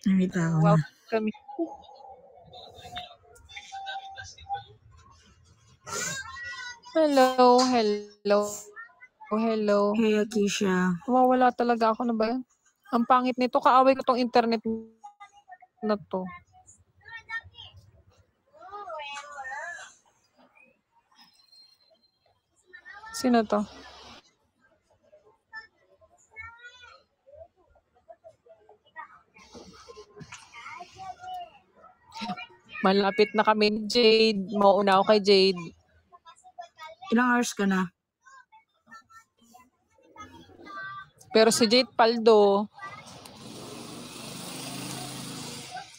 Nakita ko na. Welcome. Hello, hello, hello. Hey, Akisha. Wala talaga ako na ba yan? Ang pangit nito, kaaway ko tong internet na to. Sino to? Malapit na kami ni Jade. Mauuna ako kay Jade. Ilang hours ka na? Pero si Jade Paldo.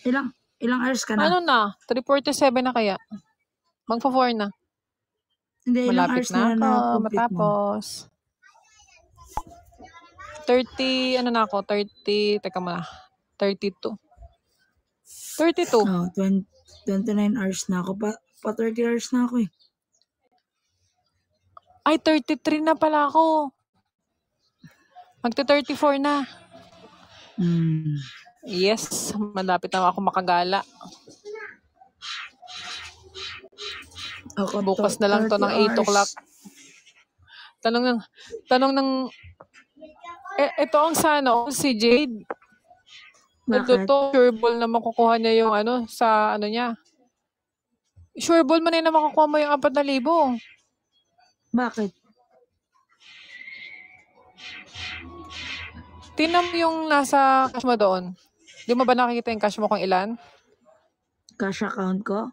Ilang hours ka na? Ano na? 3:47 na kaya? Magpa-4 na. Hindi, ilang Malapit hours na ako. na-complete mo? Matapos. 30, ano na ako? 30, teka muna. 32. 32. Oh, 29 hours na ako. Pa 30 hours na ako eh. Ay, 33 na pala ako. Magta-34 na. Yes, malapit na ako makagala. Ako, Bukas na lang to ng 8 o'clock. Tanong ng, ito ang sana, si Jade. Bakit? Ito, sure ball na makukuha niya yung sa niya. Sure ball mo na yun na makukuha mo yung 4,000. Bakit? Tingnan mo yung nasa cash mo doon. Di mo ba nakikita yung cash mo kung ilan? Cash account ko?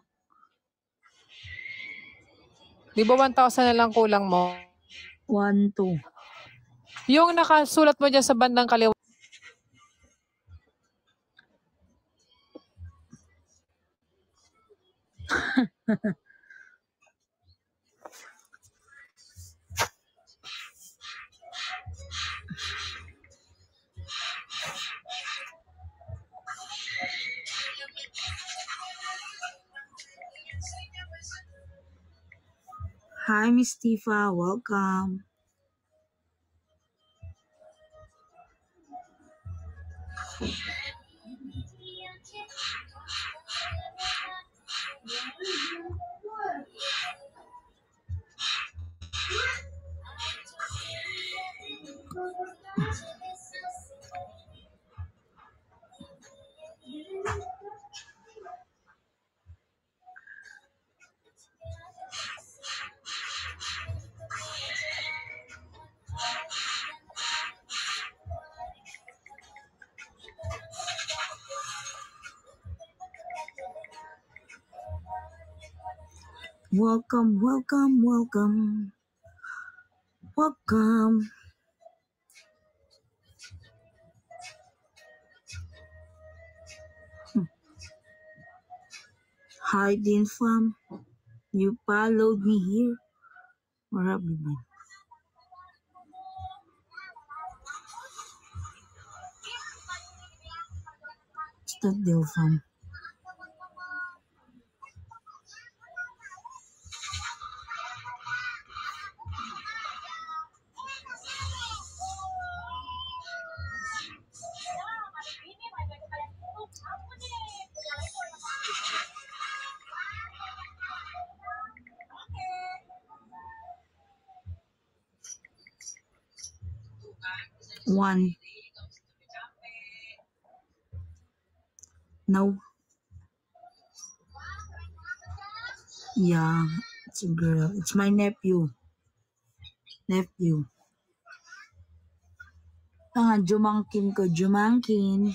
Di ba 1,000 na lang kulang mo? 1, 2. Yung nakasulat mo dyan sa bandang kaliwa. Hi, Miss Tifa. Welcome. Welcome, welcome, welcome. Welcome. Hi, Dean Fam. You followed me here. Where have you been? What's that deal, Fam? One. No. Yeah, it's a girl. It's my nephew. Jumangkin ko, Jumangkin.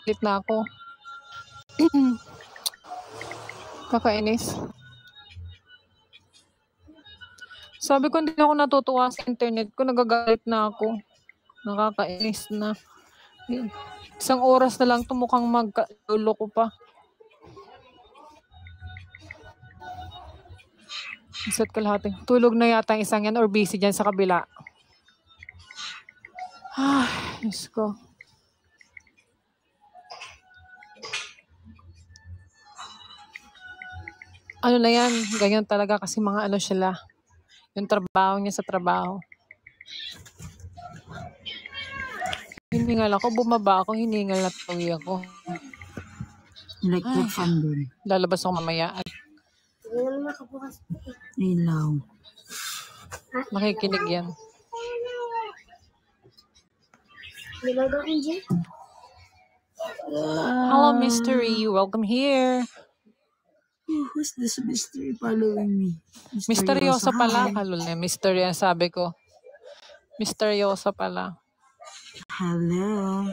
Galit na ako. Kakainis. Sabi ko, hindi na ako natutuwa sa internet ko. Nagagalit na ako. Nakakainis na. Isang oras na lang mukhang magkalulo ko pa. Isa't kalahati. Tulog na yata ang isang yan or busy dyan sa kabila. Ay, Diyos ko. Ano na yan? Ganyan talaga kasi mga ano sila. Yung trabaho niya sa trabaho. Hiningal ako, bumaba ako, hiningal na tuwi ako. Electric fan din. Lalabas ako mamaya at Ilaw. makikinig yan. Hello, mystery. Welcome here. Who's this mystery following me? Misteryosa pala. Hi. Halol na, mystery ang sabi ko. Misteryosa pala. Hello.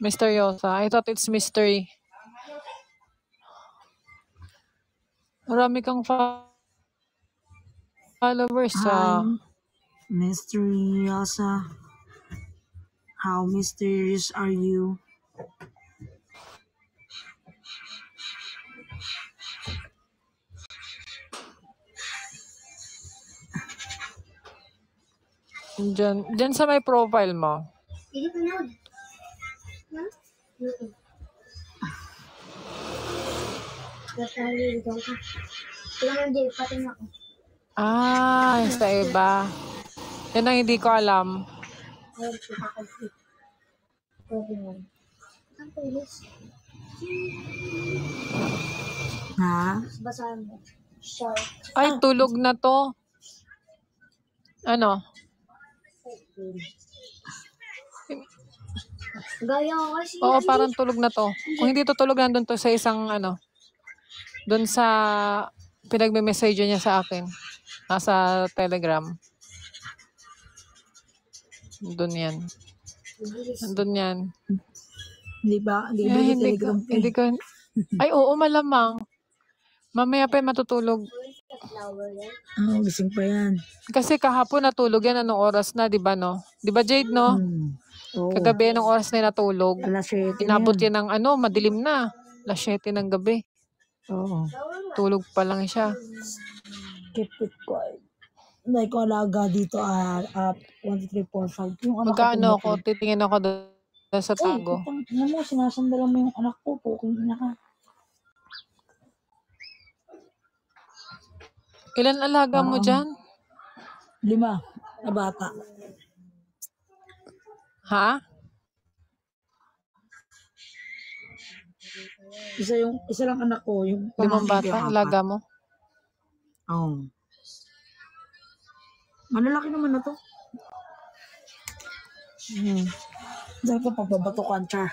Misteryosa. I thought it's mystery. Marami kang followers sa... Hi. Misteryosa. How mysterious are you? Diyan sa may profile mo. Ah, sa iba. Yan ang hindi ko alam. Ha? Ay, tulog na to. Ano? Oo, parang tulog na to. Kung hindi to tulog, nandun to sa isang ano. Doon sa pinagme-message niya sa akin. Nasa Telegram. Doon yan. Nandun yan. Hindi ba? Hindi ba Eh, yung Telegram ko? hindi ko. Ay, oo, malamang. Mamaya pa yung matutulog. Gising pa yan. Kasi kahapon natulog yan. Anong oras na, di ba, no? Di ba, Jade, no? Oo. Kagabi, anong oras na natulog? Alas 7 na Inabot yun. yan ng madilim na. Alas 7 ng gabi. Oo. Tulog pa lang siya. Keep it quiet. Hindi ko alaga dito 1, 2, 3, 4, 5. Yung anak Magkaano ko. ako, titingin ako doon sa tago. Ano mo, sinasandalan mo yung anak ko. Puking ina ka. Ilan alaga mo dyan? 5 na bata. Ha? Isa lang anak ko. Yung 5 bata, alaga mo? Oo. Malalaki naman na to. Dahil ko pagbabatukan siya.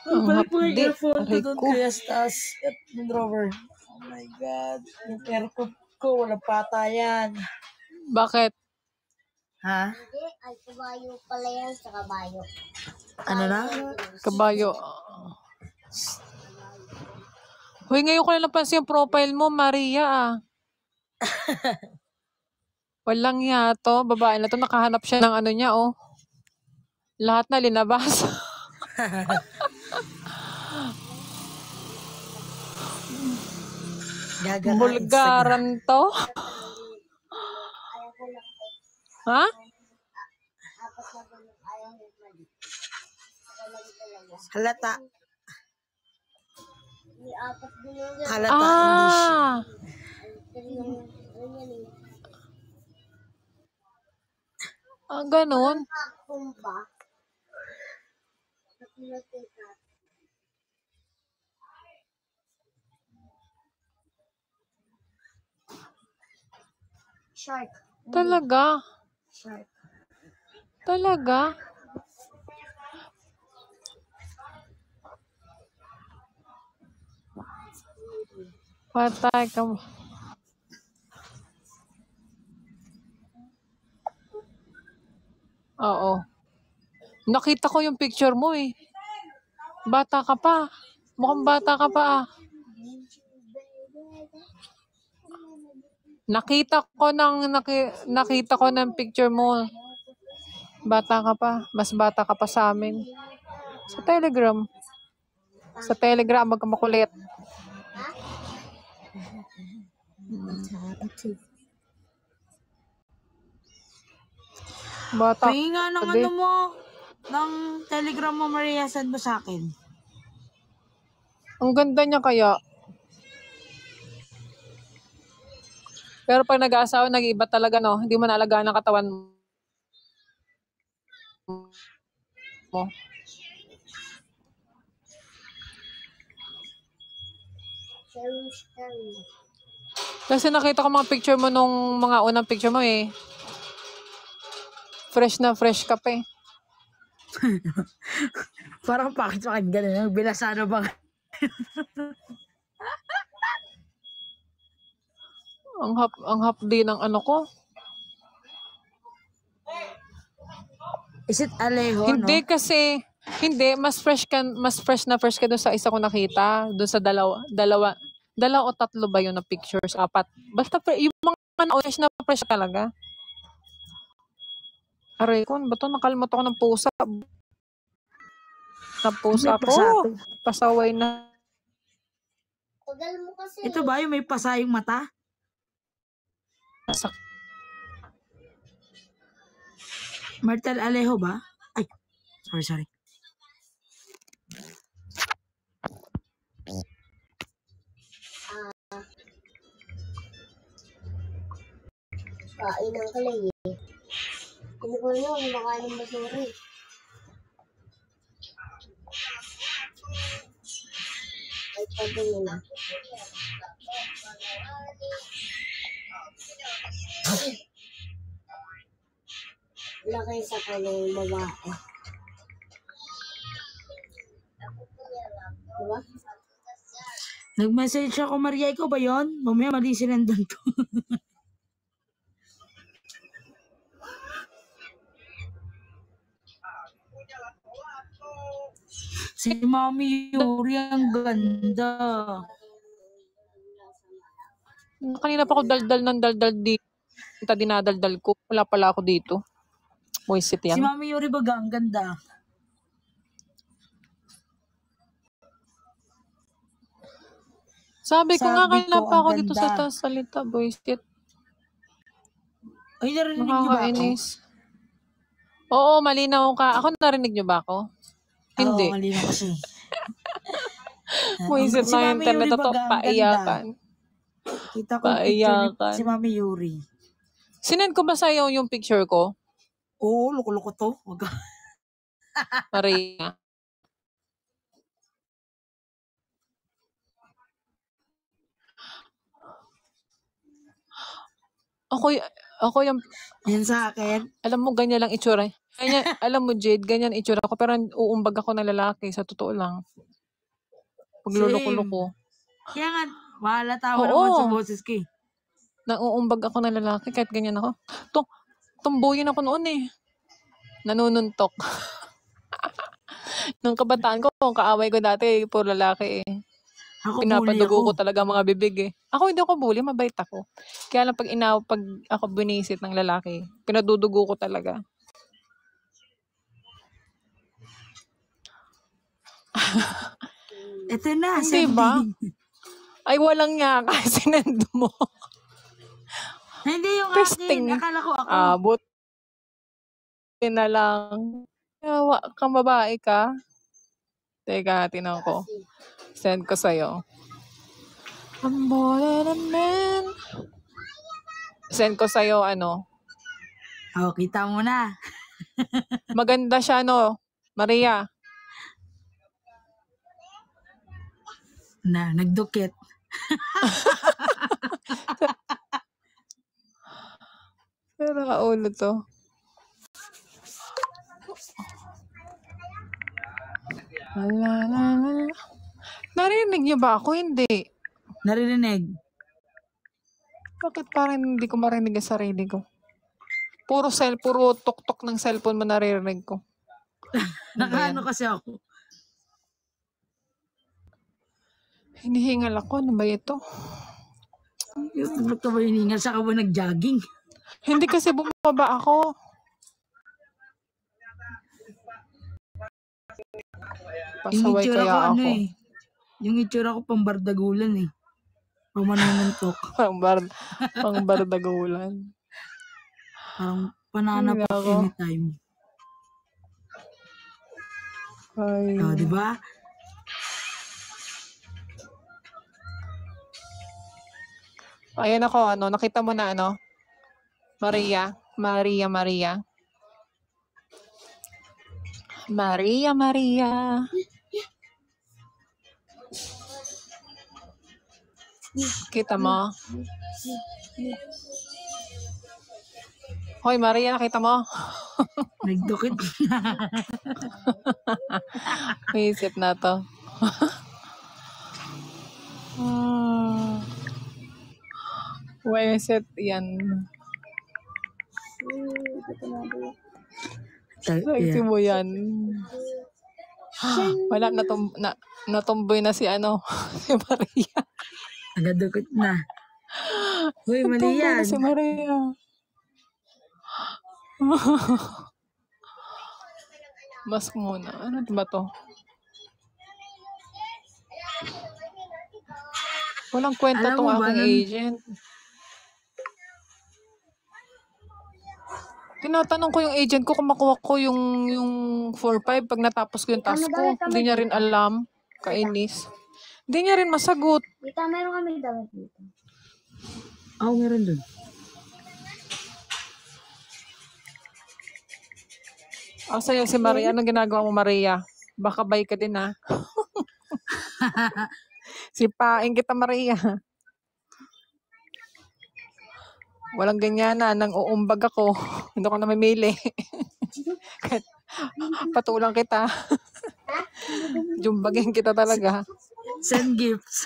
Balik mo yung hapdi. earphone ko Aray doon ko. kaya sa taas. Yung drawer. Oh my God. Yung aircon ko, walang patayan. Bakit? Ha? Hindi, ay kabayo pala yan sa kabayo. Ano na? Kabayo. Hoy, ngayon ko na napansin yung profile mo, Maria. Walang hiya to. Babae na to. Nakahanap siya ng ano niya, oh. Lahat na linabas. Gagaka Bulgaran to. Ha? Halata. May apat din yung Halata English. Ah. Ah, ganun. pumpa. Shark. Talaga. Shark. Talaga. Patay ka mo. Oo. Nakita ko yung picture mo eh. Bata ka pa. Mukhang bata ka pa ah. Nakita ko ng picture mo. Bata ka pa. Mas bata ka pa sa amin. Sa Telegram. Sa Telegram, magkamakulit. Bata. Pahingi nga ng Sabi. ano mo, ng Telegram mo, Maria, send mo sa akin. Ang ganda niya kaya. Pero pag nag-aasawa, nag-iiba talaga, no? Hindi mo naalagaan ang katawan mo. Kasi nakita ko mga picture mo nung mga unang picture mo eh. Fresh na fresh ka pa eh. Parang bakit sa akin ganun? Bilasano ba? Ang hapdi ng ano ko. Is it Alejo, Hindi no? kasi, hindi, mas fresh na fresh ka doon sa isa ko nakita. Doon sa dalawa o tatlo ba yun na pictures? 4. Basta yung mga fresh na fresh talaga. Aray ko, ba ito? Nakalimot ako ng pusa. Pusa May ko. pasato. Pasaway na. Tagal mo kasi. Ito ba yung may pasayong mata? Martel Alejo ba? Ay, sorry. Kain ng kalay eh. Hindi ko yun, kumakain ng basura eh. Ay, pwede nila. Laki sa kanyang babae. Diba? Nag-message ako, Maria, ikaw ba yun? Mamaya mali sinendan ko. Si Mami Yuri, ang ganda. Kanina pa ako daldal dito. Dinadaldal ko. Wala pala ako dito. Moisit Si yan. Mami Yuri baga, ang ganda. Sabi ko nga, Sabi kanina ko, pa ako ang dito sa ganda. taas salita, Moisit. Ay, narinig niyo ba ako? Nakakainis. Oo, malinaw ka. Ako narinig niyo ba ako? Hindi. Oo, malinaw kasi. Moisit Si na Mami internet Yuri to. baga, ang ganda. Paiyakan. Kita ko yung picture ni Paiyakan. si Mami Yuri. Sinend ko ba sa'yo yung picture ko, Oo, loko-loko to. Wag ka. Maria? Ako yung, Yan sa akin. alam mo, ganyan lang itsura. Ganyan, alam mo, Jade, ganyan itsura ko. Pero uumbag ako ng lalaki, sa totoo lang. Pagluloko-loko. Kaya nga, mahalata mo Oo. naman sa boses ko eh. Nauumbag ako ng lalaki, kahit ganyan ako. Tumboyin ako noon eh. Nanununtok. Nung kabataan ko, kaaway ko dati, puro lalaki eh. Ako Pinapadugo ko bully ako. talaga mga bibig eh. Ako hindi ako bully, mabait ako. Kaya lang pag ako binisit ng lalaki, pinadudugo ko talaga. Ito na, Hindi ba? sending. Ay, walang nga ka, sinend mo. Hindi yung Testing. akin. Akala ko ako. Buti na lang. Yawa kang babae ka. Teka, tinan ko. Send ko sa'yo. I'm more than a man. Send ko sa'yo, ano. Oh, kita mo na. Maganda siya, no? Maria. Na, nagdukit. Pero kaulo to. Narinig niyo ba ako? Hindi. Narinig. Bakit parang hindi ko marinig ang sarili ko? Puro tok-tok ng cellphone mo naririnig ko. Ano ba yan? Nakaano kasi ako. Hinihingal ako. Ano ba ito? Ba't ka ba hiningal? Saka ba nag-jogging? Hindi kasi bumaba ako. Yung Pasaway itsura kaya ko ako. yung itsura ko pang bardagulan eh. Pang manununtok. Pang bardagulan. Parang pananap Ay, ako nako. anytime. Ay. Di ba? Ayan ako, nakita mo na Maria. Maria. Kita mo? Hoy, Maria, nakita mo? Nagdukit na. May isip na to. Waisit yan. Sexy mo yan. Wala, natumboy na si si Maria. Nagadukit na. Uy, mali Natumboy yan. na si Maria. Mask muna. Ano ba to? Walang kwenta Alam tong mo ba, aking agent. Tinatanong ko yung agent ko kung makuha ko yung 4-5 pag natapos ko yung task ko. Hindi niya rin alam. Kainis. Hindi niya rin masagot. Dito, meron kami damit dito. Meron dun. Sa'yo si Maria. Anong ginagawa mo, Maria? Baka bay ka din, ha? Sipain kita, Maria. Walang ganyan na. Nang uumbag ako. Hindi ko na mamili. Patulang kita. Jumbagin kita talaga. Send gifts.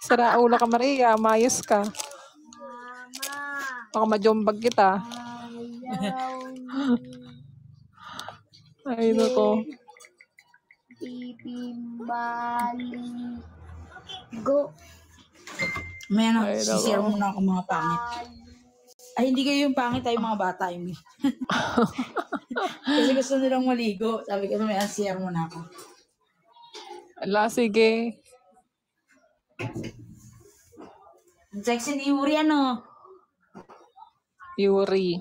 Sira ulo ka, Maria. Mayos ka. Mama, Baka majumbag kita. ayaw Ay, nako. bibimbali. Go. May Ay, nako. sisira muna ako mga pangit. Ay, hindi kayo yung pangit, tayo mga bata yung Kasi gusto nilang maligo. Sabi ko, may sisira muna ako. Ala, sige. Ang sexy ni Yuri, Yuri.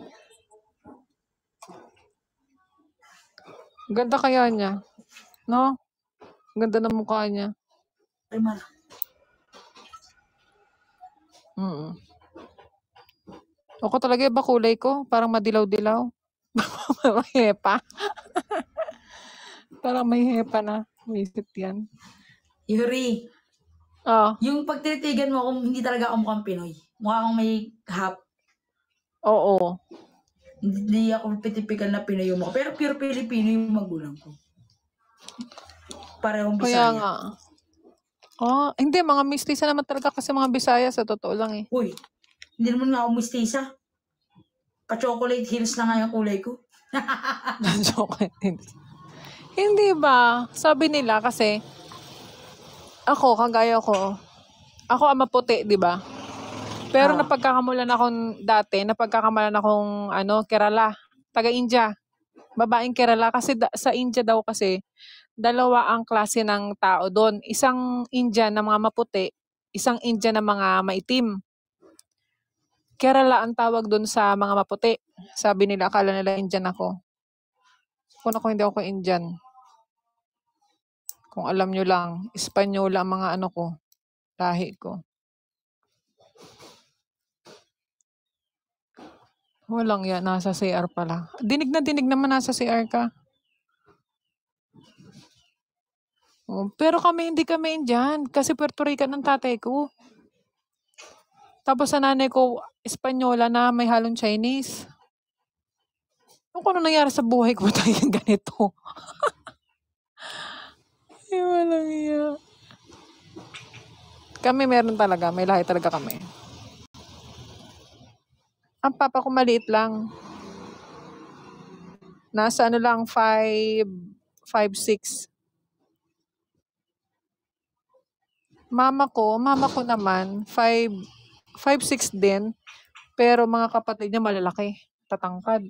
Ganda kaya niya. No? Ganda ng mukha niya. Ay, man. Ako talaga iba kulay ko. Parang madilaw-dilaw. Parang hepa. Parang may hepa na. Visit yan. Yuri, yung pagtitigan mo kung hindi talaga ako mukhang Pinoy. Mukha akong may hap. Oo. Hindi ako typical na Pinoy yung mukha. Pero pure Filipino yung magulang ko. Parehong Kaya Bisaya. nga. Hindi. Mga mistisa naman talaga kasi mga Bisaya sa totoo lang eh. Uy, hindi naman nga ako mistisa. Pa-chocolate hills na nga yung kulay ko. Joke. Hindi ba? Sabi nila kasi, ako, kagaya ko, ako ang maputi, di ba? Pero napagkakamalan akong Kerala, taga-India. Babaeng Kerala kasi sa India daw kasi, dalawa ang klase ng tao doon. Isang Indian na mga maputi, isang Indian na mga maitim. Kerala ang tawag doon sa mga maputi. Sabi nila, akala nila Indian ako. Kung ako hindi ako Indian. Kung alam nyo lang, Espanyola ang mga ko, lahi ko. Walang yan, nasa CR pala. Dinig naman nasa CR ka. Pero hindi kami Indian, kasi Puerto Rican ng tatay ko. Tapos sa nanay ko, Espanyola na may halong Chinese. Ano nangyari sa buhay ko tayo ganito? Ay, walang iya. Kami meron talaga, may lahi talaga kami. Ang papa ko maliit lang. Nasa ano lang, 5'6". Mama ko naman, 5'6" din. Pero mga kapatid niya malalaki. Tatangkad.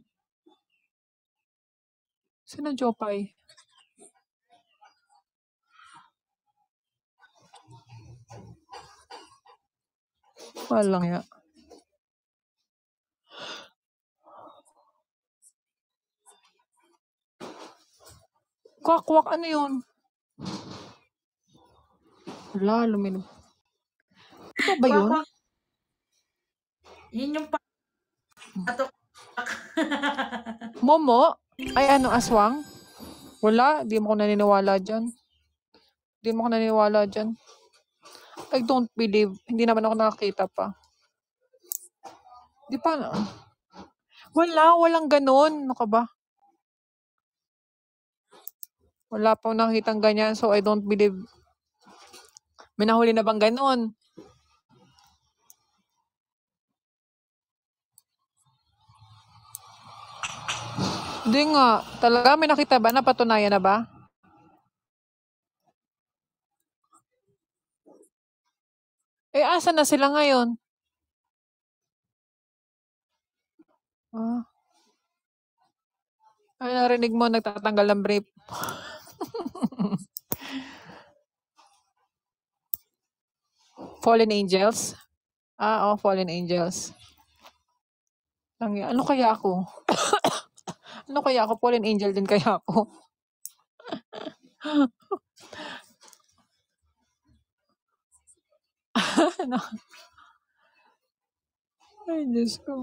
Sino Jopay? Walang ya. Kwak-kwak, ano yun? Wala, luminog. Ito ba yun? Kwak-kwak. Yun yung pato. Momo? Ay, ano, aswang? Wala, di mo ko naniniwala dyan. I don't believe. Hindi naman ako nakakita pa. Di pa na. Walang ganun. Ano ka ba? Wala pa nakitang ganyan, so I don't believe. May nahuli na bang ganun? Hindi nga. Talaga, may nakita ba? Napatunayan na ba? Eh, asa na sila ngayon? Ah. Ay, narinig mo, nagtatanggal ng brief. Fallen Angels? Ah, Fallen Angels. Ano kaya ako? Fallen Angel din kaya ako? Ay, Diyos ko.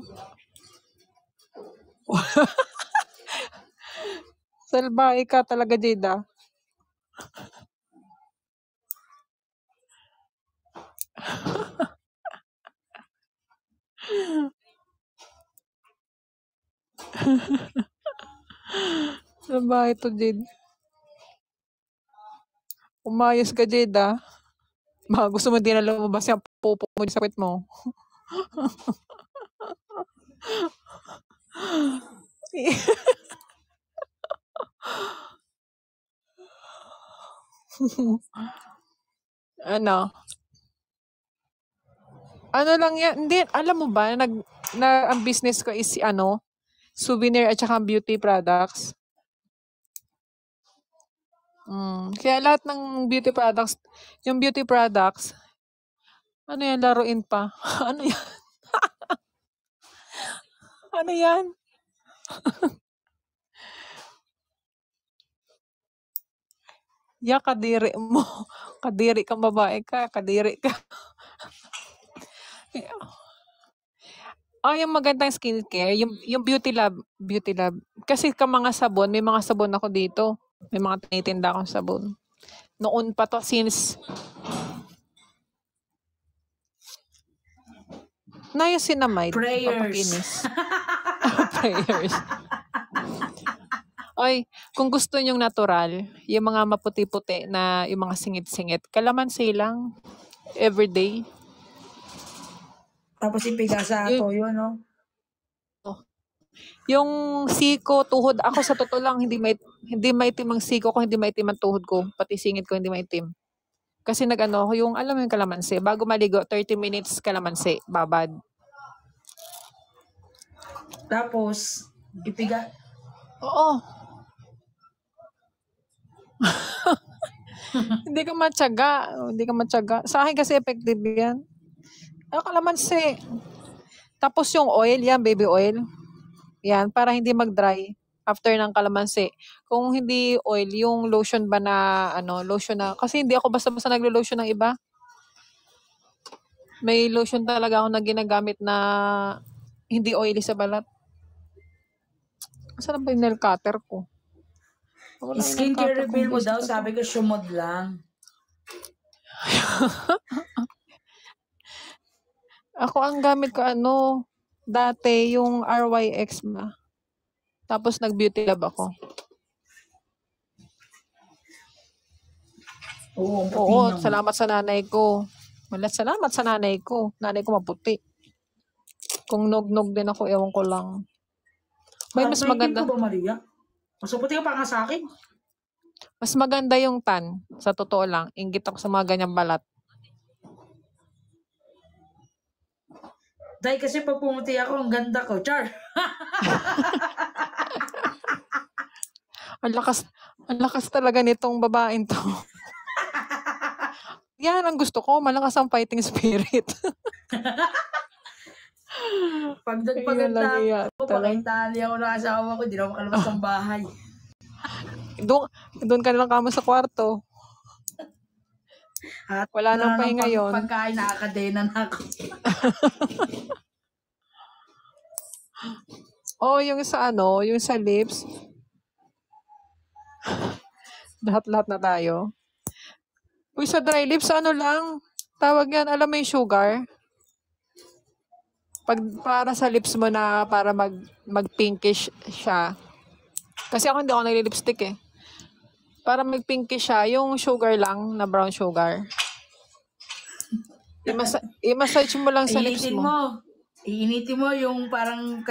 Salbahe ka talaga, Jada. Salbahe to, Jade. Umayos ka, Jada. Baka gusto mo din na lumabas yung pupo mo sa kwit mo. Ano? Ano lang yan? Hindi, alam mo ba, ang business ko is souvenir at saka beauty products. Kaya lahat ng beauty products, yung beauty products, ano yan, laruin pa. Ano yan? Ano yan? Kadiri mo. Kadiri kang babae ka. Kadiri ka. Yung magandang skincare, yung Beauty Lab. Kasi mga sabon, may mga sabon ako dito. May mga tinitinda akong sabon. Noon pa to, since niacinamide. Pampakinis. Prayers. Ay, kung gusto nyong natural, yung mga maputi-puti na yung mga singit-singit, kalamansi lang. Everyday. Tapos ipiga sa toyo, no? Yung siko, tuhod, ako sa totoo lang, hindi maitim ang siko ko, hindi maitim ang tuhod ko, pati singit ko hindi maitim. Kasi alam mo yung kalamansi, bago maligo, 30 minutes kalamansi, babad. Tapos, ipiga. Oo. Hindi ka matyaga. Sa akin kasi effective yan. Kalamansi. Tapos yung oil, yan, baby oil. Yan, para hindi mag-dry after ng kalamansi. Kung hindi oil, yung lotion ba na, kasi hindi ako basta-basta naglo-lotion ng iba. May lotion talaga ako na ginagamit na hindi oily sa balat. Saan ba yung nail cutter ko? Skincare refill mo daw, sabi ko, shumod lang. Ako ang gamit ko dati yung RYX ba. Tapos nag-beauty lab ako. Oo, salamat sa nanay ko. Salamat sa nanay ko. Nanay ko maputi. Kung nog-nog din ako, ewan ko lang. May mas Naiintindihan maganda. ko ba, Maria? Mas mabuti ka pa nga sa akin. Mas maganda yung tan. Sa totoo lang. Inggit ako sa mga ganyang balat. Dahil kasi pag pumuti ako, ang ganda ko. Char! Ang lakas talaga nitong babaeng to. Yan ang gusto ko. Malakas ang fighting spirit. Pag Ayun lang nagpaganda iya. ako, pakitali ako ng asawa ko, di na ako makalabas ng bahay. Doon ka nalang kamo sa kwarto. At Wala nang pahinga yun. Pagkain, nakakadena na ako. Oh, yung sa yung sa lips. Lahat-lahat na tayo. Uy, sa dry lips, lang? Tawag yan, alam mo yung sugar? Para sa lips mo na para mag-pinkish siya. Kasi ako hindi ako nagli-lipstick eh. Para mag-pinkish siya, yung sugar lang, na brown sugar. I-massage mo lang sa lips mo. Iinitin mo yung parang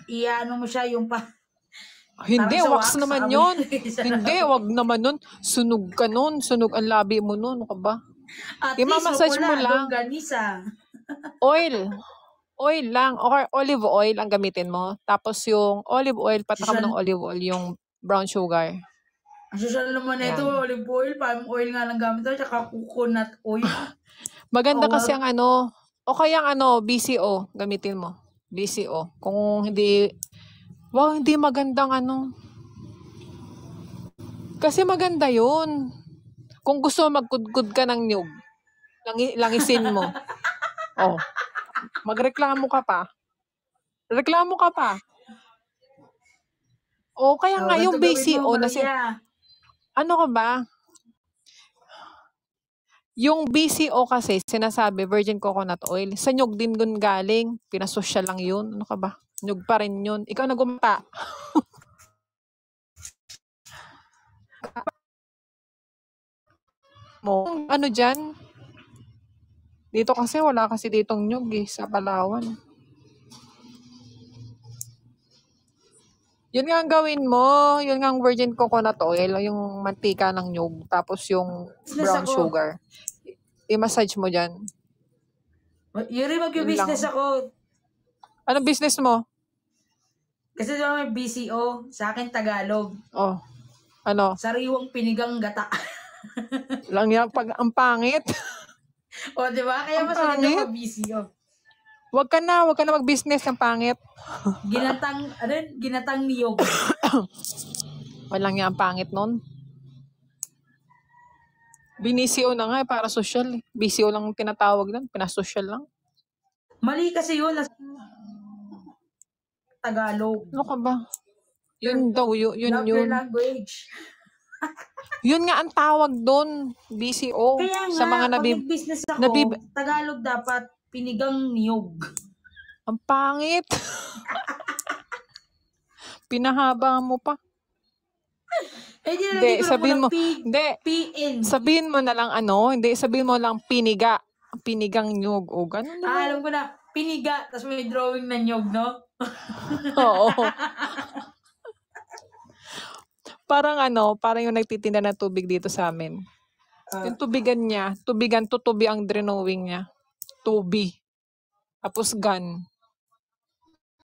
iano mo siya yung Hindi, parang sa wax naman sabi. yun. Hindi, wag naman nun. Sunog ka nun. Sunog ang labi mo nun. Ano ka ba? At I-massage least mo lang. Ganisa. Oil. Oil lang. Or olive oil ang gamitin mo. Tapos yung olive oil, pataka mo ng olive oil, yung brown sugar. Ang social naman Yan. ito, olive oil, palm oil nga lang gamit ito, tsaka coconut oil. Maganda kasi ang o kaya ang BCO, gamitin mo. BCO. Kung hindi, hindi magandang Kasi maganda yun. Kung gusto mo magkudkud ka ng nyug, langisin mo. Oh. Magreklamo ka pa. Reklamo ka pa. O kaya nga yung BCO na ano ka ba? Yung BCO kasi, sinasabi, virgin coconut oil. Sa nyug din dun galing. Pinasosyal lang yun. Ano ka ba? Nyug pa rin yun. Ikaw na gumata. Mo. Ano dyan? Dito kasi, wala kasi ditong nyug sa Palawan. Yun nga ang gawin mo. Yun nga ang virgin coconut oil. Yung mantika ng nyug. Tapos yung brown sugar. I-massage mo dyan. Yuri, mag-business ako. Anong business mo? Kasi diba may BCO, sa akin Tagalog. Oh. Ano? Sariwang pinigang gata. Lang yan, ang pangit. O, diba? Kaya mas maganda BCO. Wag ka na mag-business ng pangit. Ginatang niyog. Walang yan, ang pangit nun. BCO na nga, para social. BCO lang tinatawag lang, pinasosyal lang. Mali kasi yun, Tagalog. Ano ka ba? Yun daw, yun. Love your language. Yun nga ang tawag doon, BCO. Kaya nga, sa mga pag business ako, Tagalog dapat pinigang niyog. Ang pangit. Pinahaba mo pa. Hindi, sabihin mo. Sabihin mo na lang sabihin mo lang pinigang nyug o ganun na. Alam ko na, piniga, tapos may drawing na nyog, no? Oo. Parang yung nagtitinda ng tubig dito sa amin. Yung tubigan, tutubi ang drawing niya. Tubi. Tapos gun.